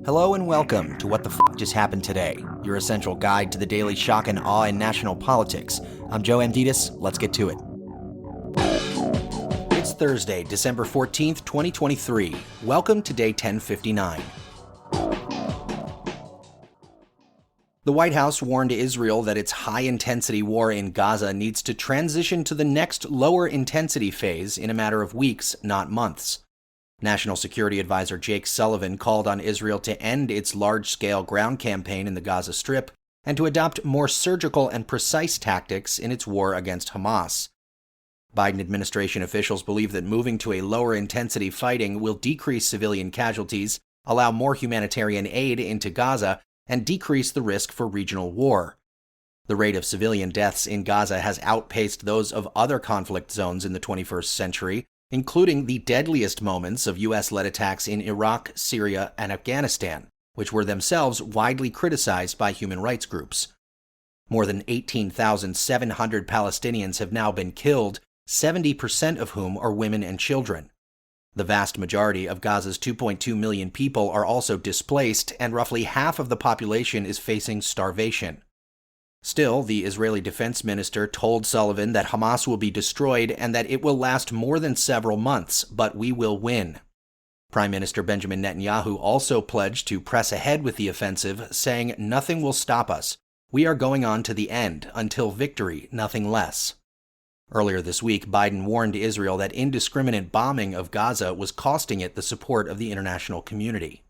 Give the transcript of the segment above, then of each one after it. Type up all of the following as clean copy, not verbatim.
Hello and welcome to What the F*** Just Happened Today, your essential guide to the daily shock and awe in national politics. I'm Joe Amditis. Let's get to it. It's Thursday, December 14th, 2023. Welcome to day 1059. The White House warned Israel that its high-intensity war in Gaza needs to transition to the next lower-intensity phase in a matter of weeks, not months. National Security Advisor Jake Sullivan called on Israel to end its large-scale ground campaign in the Gaza Strip and to adopt more surgical and precise tactics in its war against Hamas. Biden administration officials believe that moving to a lower-intensity fighting will decrease civilian casualties, allow more humanitarian aid into Gaza, and decrease the risk for regional war. The rate of civilian deaths in Gaza has outpaced those of other conflict zones in the 21st century, including the deadliest moments of U.S.-led attacks in Iraq, Syria, and Afghanistan, which were themselves widely criticized by human rights groups. More than 18,700 Palestinians have now been killed, 70% of whom are women and children. The vast majority of Gaza's 2.2 million people are also displaced, and roughly half of the population is facing starvation. Still, the Israeli defense minister told Sullivan that Hamas will be destroyed and that it will last more than several months, but we will win. Prime Minister Benjamin Netanyahu also pledged to press ahead with the offensive, saying, "Nothing will stop us. We are going on to the end, until victory, nothing less." Earlier this week, Biden warned Israel that indiscriminate bombing of Gaza was costing it the support of the international community.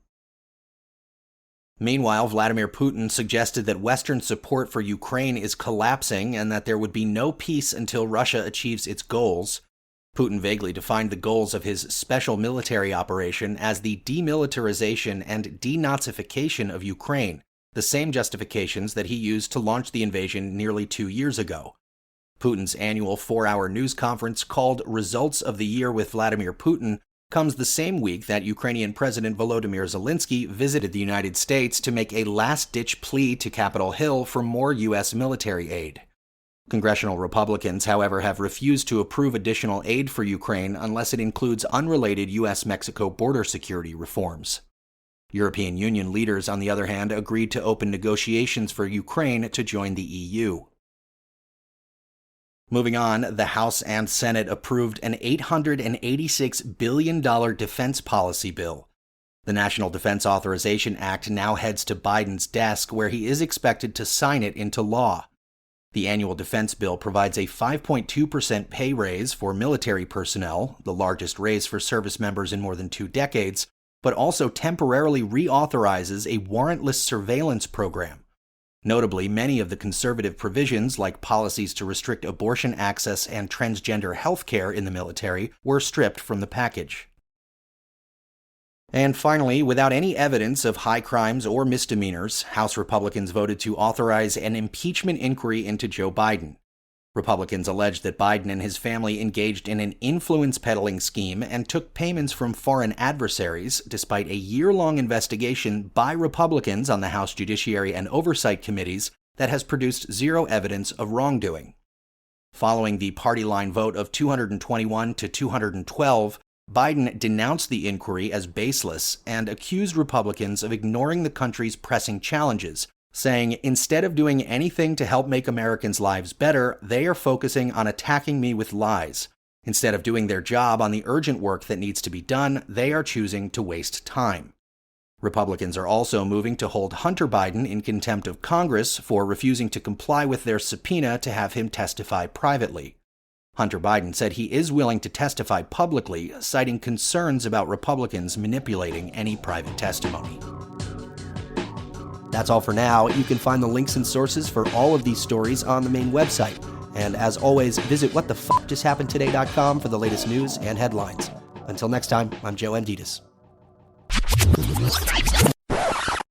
Meanwhile, Vladimir Putin suggested that Western support for Ukraine is collapsing and that there would be no peace until Russia achieves its goals. Putin vaguely defined the goals of his special military operation as the demilitarization and denazification of Ukraine, the same justifications that he used to launch the invasion nearly 2 years ago. Putin's annual 4-hour news conference called Results of the Year with Vladimir Putin comes the same week that Ukrainian President Volodymyr Zelensky visited the United States to make a last-ditch plea to Capitol Hill for more U.S. military aid. Congressional Republicans, however, have refused to approve additional aid for Ukraine unless it includes unrelated U.S.-Mexico border security reforms. European Union leaders, on the other hand, agreed to open negotiations for Ukraine to join the EU. Moving on, the House and Senate approved an $886 billion defense policy bill. The National Defense Authorization Act now heads to Biden's desk, where he is expected to sign it into law. The annual defense bill provides a 5.2% pay raise for military personnel, the largest raise for service members in more than 2 decades, but also temporarily reauthorizes a warrantless surveillance program. Notably, many of the conservative provisions, like policies to restrict abortion access and transgender health care in the military, were stripped from the package. And finally, without any evidence of high crimes or misdemeanors, House Republicans voted to authorize an impeachment inquiry into Joe Biden. Republicans alleged that Biden and his family engaged in an influence peddling scheme and took payments from foreign adversaries, despite a year-long investigation by Republicans on the House Judiciary and Oversight Committees that has produced zero evidence of wrongdoing. Following the party line vote of 221 to 212, Biden denounced the inquiry as baseless and accused Republicans of ignoring the country's pressing challenges, saying, "Instead of doing anything to help make Americans' lives better, they are focusing on attacking me with lies. Instead of doing their job on the urgent work that needs to be done, they are choosing to waste time." Republicans are also moving to hold Hunter Biden in contempt of Congress for refusing to comply with their subpoena to have him testify privately. Hunter Biden said he is willing to testify publicly, citing concerns about Republicans manipulating any private testimony. That's all for now. You can find the links and sources for all of these stories on the main website. And as always, visit whatthefjusthappenedtoday.com for the latest news and headlines. Until next time, I'm Joe Amditis.